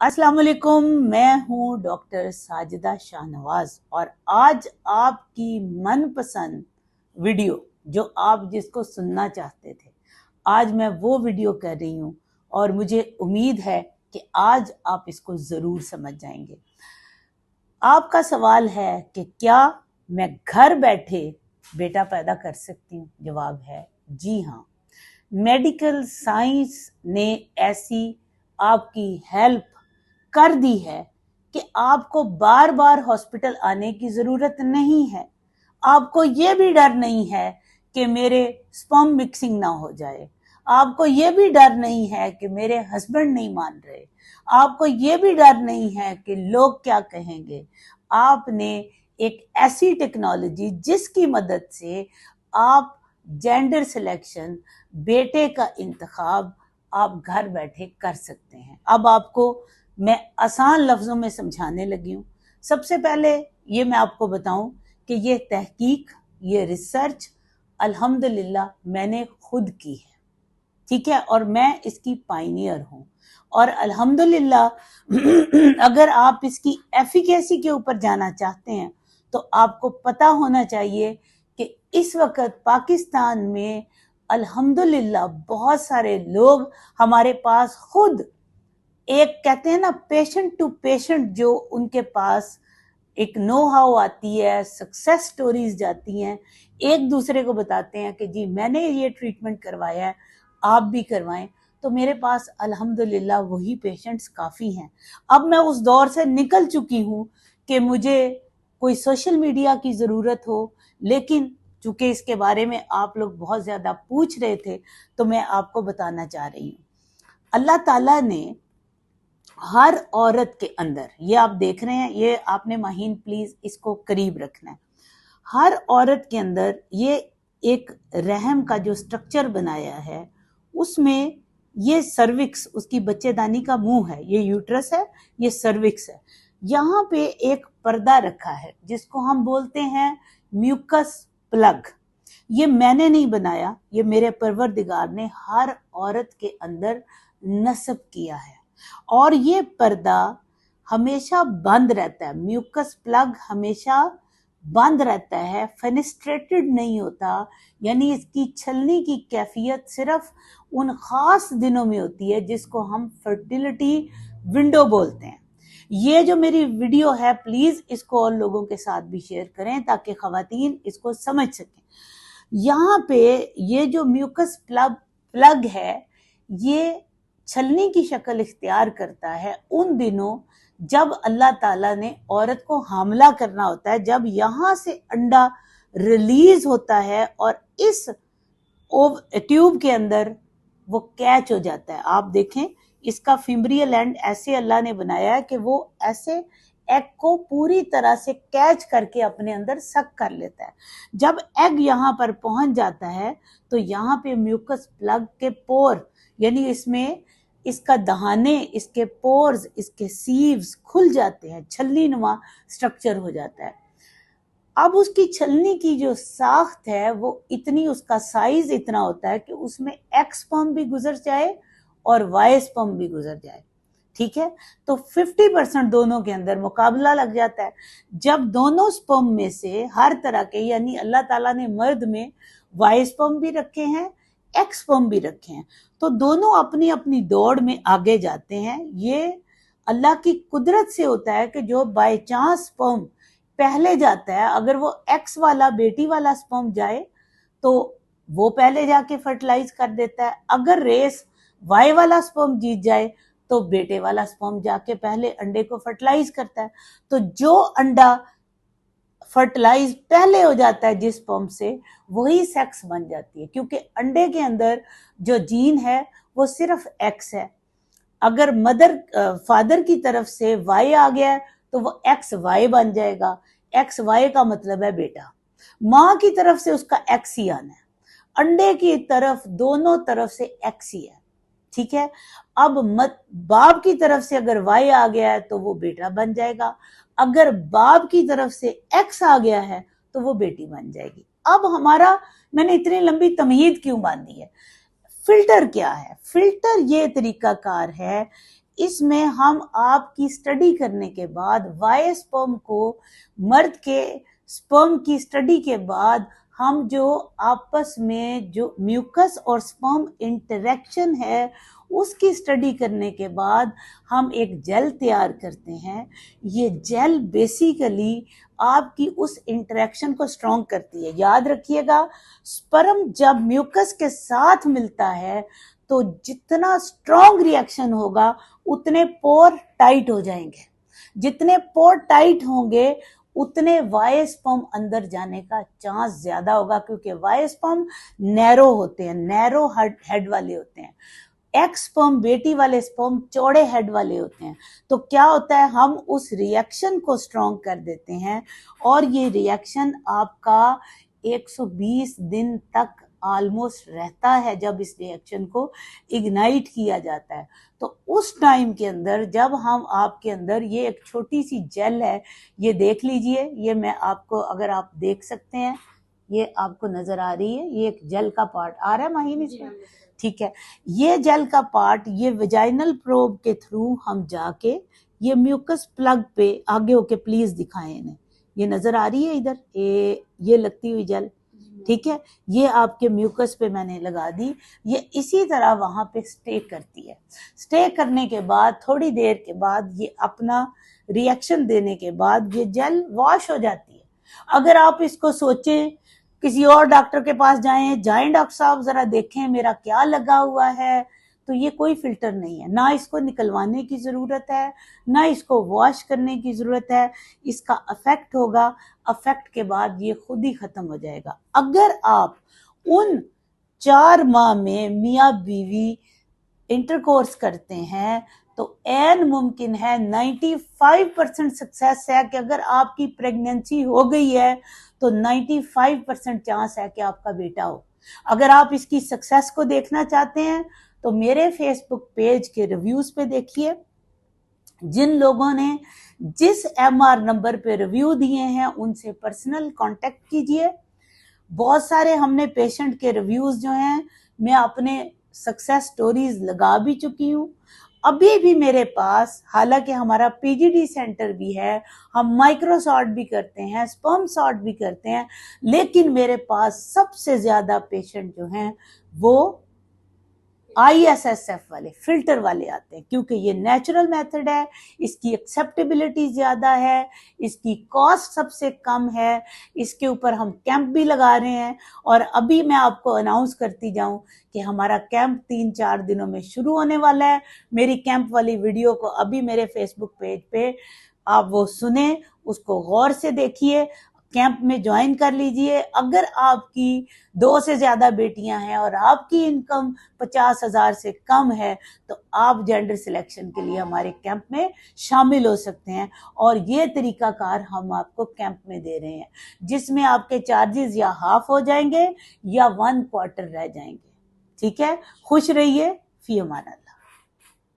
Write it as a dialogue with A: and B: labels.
A: अस्सलाम वालेकुम। मैं हूँ डॉक्टर साजिदा शाहनवाज और आज आपकी मनपसंद वीडियो जो आप जिसको सुनना चाहते थे, आज मैं वो वीडियो कर रही हूँ और मुझे उम्मीद है कि आज आप इसको ज़रूर समझ जाएंगे। आपका सवाल है कि क्या मैं घर बैठे बेटा पैदा कर सकती हूँ? जवाब है जी हाँ। मेडिकल साइंस ने ऐसी आपकी हेल्प कर दी है कि आपको बार बार हॉस्पिटल आने की जरूरत नहीं है। आपको ये भी डर नहीं है कि मेरे स्पर्म मिक्सिंग ना हो जाए। आपको ये भी डर नहीं है कि मेरे हस्बैंड नहीं मान रहे। आपको ये भी डर नहीं है कि लोग क्या कहेंगे। आपने एक ऐसी टेक्नोलॉजी जिसकी मदद से आप जेंडर सिलेक्शन, बेटे का इंतखाब आप घर बैठे कर सकते हैं। अब आपको मैं आसान लफ्जों में समझाने लगी हूँ। सबसे पहले ये मैं आपको बताऊं कि ये तहकीक, ये रिसर्च अल्हम्दुलिल्लाह मैंने खुद की है, ठीक है, और मैं इसकी पायनियर हूँ। और अल्हम्दुलिल्लाह अगर आप इसकी एफिकेसी के ऊपर जाना चाहते हैं तो आपको पता होना चाहिए कि इस वक्त पाकिस्तान में अल्हम्दुलिल्लाह बहुत सारे लोग हमारे पास खुद एक कहते हैं ना पेशेंट टू पेशेंट, जो उनके पास एक नो हाउ आती है, सक्सेस स्टोरीज जाती हैं, एक दूसरे को बताते हैं कि जी मैंने ये ट्रीटमेंट करवाया है, आप भी करवाएं। तो मेरे पास अल्हम्दुलिल्लाह वही पेशेंट्स काफ़ी हैं। अब मैं उस दौर से निकल चुकी हूँ कि मुझे कोई सोशल मीडिया की ज़रूरत हो, लेकिन चूंकि इसके बारे में आप लोग बहुत ज़्यादा पूछ रहे थे तो मैं आपको बताना चाह रही हूँ। अल्लाह ताला ने हर औरत के अंदर, ये आप देख रहे हैं, ये आपने माहीन प्लीज इसको करीब रखना है, हर औरत के अंदर ये एक रहम का जो स्ट्रक्चर बनाया है, उसमें ये सर्विक्स, उसकी बच्चेदानी का मुंह है, ये यूट्रस है, ये सर्विक्स है, यहाँ पे एक पर्दा रखा है जिसको हम बोलते हैं म्यूकस प्लग। ये मैंने नहीं बनाया, ये मेरे परवरदिगार ने हर औरत के अंदर नस्ब किया है और ये पर्दा हमेशा बंद रहता है। म्यूकस प्लग हमेशा बंद रहता है, फेनिस्ट्रेटेड नहीं होता, यानी इसकी छलनी की कैफियत सिर्फ उन खास दिनों में होती है जिसको हम फर्टिलिटी विंडो बोलते हैं। ये जो मेरी वीडियो है, प्लीज इसको और लोगों के साथ भी शेयर करें ताकि खवातीन इसको समझ सकें। यहाँ पे ये जो म्यूकस प्लग है, ये छलनी की शक्ल इख्तियार करता है उन दिनों जब अल्लाह ताला ने औरत को हामला करना होता है, जब यहाँ से अंडा रिलीज होता है और इस ट्यूब के अंदर वो कैच हो जाता है। आप देखें इसका फिम्ब्रियल एंड ऐसे अल्लाह ने बनाया है कि वो ऐसे एग को पूरी तरह से कैच करके अपने अंदर सक कर लेता है। जब एग यहाँ पर पहुंच जाता है तो यहाँ पे म्यूकस प्लग के पोर, यानी इसमें इसका दहाने, इसके पोर्स, इसके सीव्स खुल जाते हैं, छलनी नुमा स्ट्रक्चर हो जाता है। अब उसकी छलनी की जो साख्त है वो इतनी, उसका साइज इतना होता है कि उसमें एक्स स्पर्म भी गुजर जाए और वाई स्पर्म भी गुजर जाए, ठीक है। तो 50% दोनों के अंदर मुकाबला लग जाता है। जब दोनों स्पर्म में से हर तरह के, यानी अल्लाह ताला ने मर्द में वाई स्पर्म भी रखे हैं, एक्स स्पर्म भी रखे हैं, तो दोनों अपनी अपनी दौड़ में आगे जाते हैं। ये अल्लाह की कुदरत से होता है कि जो बाय चांस स्पर्म पहले जाता है, अगर वो एक्स वाला, बेटी वाला स्पर्म जाए तो वो पहले जाके फर्टिलाइज कर देता है। अगर रेस वाई वाला स्पर्म जीत जाए तो बेटे वाला स्पर्म जाके पहले अंडे को फर्टिलाइज करता है। तो जो अंडा फर्टिलाइज पहले हो जाता है जिस स्पर्म से, वही सेक्स बन जाती है, क्योंकि अंडे के अंदर जो जीन है वो सिर्फ एक्स है। अगर फादर की तरफ से वाई आ गया है तो वो एक्स वाई बन जाएगा। एक्स वाई का मतलब है बेटा। माँ की तरफ से उसका एक्स ही आना है, अंडे की तरफ दोनों तरफ से एक्स ही है, ठीक है। अब बाप की तरफ से अगर वाई आ गया है तो वो बेटा बन जाएगा, अगर बाप की तरफ से एक्स आ गया है तो वो बेटी बन जाएगी। अब हमारा, मैंने इतनी लंबी तमहीद क्यों बांधी है? फिल्टर क्या है? फिल्टर ये तरीकाकार है, इसमें हम आपकी स्टडी करने के बाद वाई स्पर्म को, मर्द के स्पर्म की स्टडी के बाद हम जो आपस में जो म्यूकस और स्पर्म इंटरेक्शन है उसकी स्टडी करने के बाद हम एक जेल तैयार करते हैं। ये जेल बेसिकली आपकी उस इंटरेक्शन को स्ट्रॉन्ग करती है। याद रखिएगा, स्पर्म जब म्यूकस के साथ मिलता है तो जितना स्ट्रॉन्ग रिएक्शन होगा उतने पोर टाइट हो जाएंगे। जितने पोर टाइट होंगे उतने वाई स्पर्म अंदर जाने का चांस ज्यादा होगा, क्योंकि वाई स्पर्म नैरो होते हैं, नैरो हेड वाले होते हैं। एक्स स्पर्म, बेटी वाले स्पर्म चौड़े हेड वाले होते हैं। तो क्या होता है, हम उस रिएक्शन को स्ट्रॉन्ग कर देते हैं और ये रिएक्शन आपका 120 दिन तक ऑलमोस्ट रहता है जब इस रिएक्शन को इग्नाइट किया जाता है। तो उस टाइम के अंदर जब हम आपके अंदर, ये एक छोटी सी जेल है, ये देख लीजिए, ये मैं आपको, अगर आप देख सकते हैं, ये आपको नजर आ रही है, ये एक जेल का पार्ट आ रहा है माहिन इसमें, ठीक है। ये जेल का पार्ट, ये वेजाइनल प्रोब के थ्रू हम जाके ये म्यूकस प्लग पे आगे होके, प्लीज दिखाएं इन्हें, ये नजर आ रही है इधर, ये लगती हुई जेल, ठीक है, ये आपके म्यूकस पे मैंने लगा दी। ये इसी तरह वहां पे स्टे करती है। स्टे करने के बाद थोड़ी देर के बाद ये अपना रिएक्शन देने के बाद ये जेल वॉश हो जाती है। अगर आप इसको सोचें किसी और डॉक्टर के पास जाएं डॉक्टर साहब जरा देखें मेरा क्या लगा हुआ है, तो ये कोई फिल्टर नहीं है, ना इसको निकलवाने की जरूरत है, ना इसको वॉश करने की जरूरत है। इसका अफेक्ट होगा, अफेक्ट के बाद ये खुद ही खत्म हो जाएगा। अगर आप उन 4 माह में मियाँ बीवी इंटरकोर्स करते हैं तो एन मुमकिन है, 95% सक्सेस है कि अगर आपकी प्रेगनेंसी हो गई है तो 95% चांस है कि आपका बेटा हो। अगर आप इसकी सक्सेस को देखना चाहते हैं तो मेरे फेसबुक पेज के रिव्यूज पे देखिए। जिन लोगों ने जिस एमआर नंबर पे रिव्यू दिए हैं उनसे पर्सनल कांटेक्ट कीजिए। बहुत सारे हमने पेशेंट के रिव्यूज जो हैं मैं अपने सक्सेस स्टोरीज लगा भी चुकी हूँ। अभी भी मेरे पास, हालांकि हमारा पीजीडी सेंटर भी है, हम माइक्रोसॉर्ट भी करते हैं, स्पर्म सॉर्ट भी करते हैं, लेकिन मेरे पास सबसे ज्यादा पेशेंट जो हैं वो ISSF वाले, फिल्टर वाले आते हैं, क्योंकि ये नेचुरल मेथड है, इसकी एक्सेप्टेबिलिटी ज्यादा है, इसकी कॉस्ट सबसे कम है, इसके ऊपर हम कैंप भी लगा रहे हैं। और अभी मैं आपको अनाउंस करती जाऊं कि हमारा कैंप 3-4 दिनों में शुरू होने वाला है। मेरी कैंप वाली वीडियो को अभी मेरे फेसबुक पेज पे आप वो सुने, उसको गौर से देखिए, कैंप में ज्वाइन कर लीजिए। अगर आपकी 2 से ज्यादा बेटियां हैं और आपकी इनकम 50,000 से कम है तो आप जेंडर सिलेक्शन के लिए हमारे कैंप में शामिल हो सकते हैं। और ये तरीकाकार हम आपको कैंप में दे रहे हैं, जिसमें आपके चार्जेस या हाफ हो जाएंगे या 1/4 रह जाएंगे। ठीक है, खुश रहिए, फी अमान अल्लाह।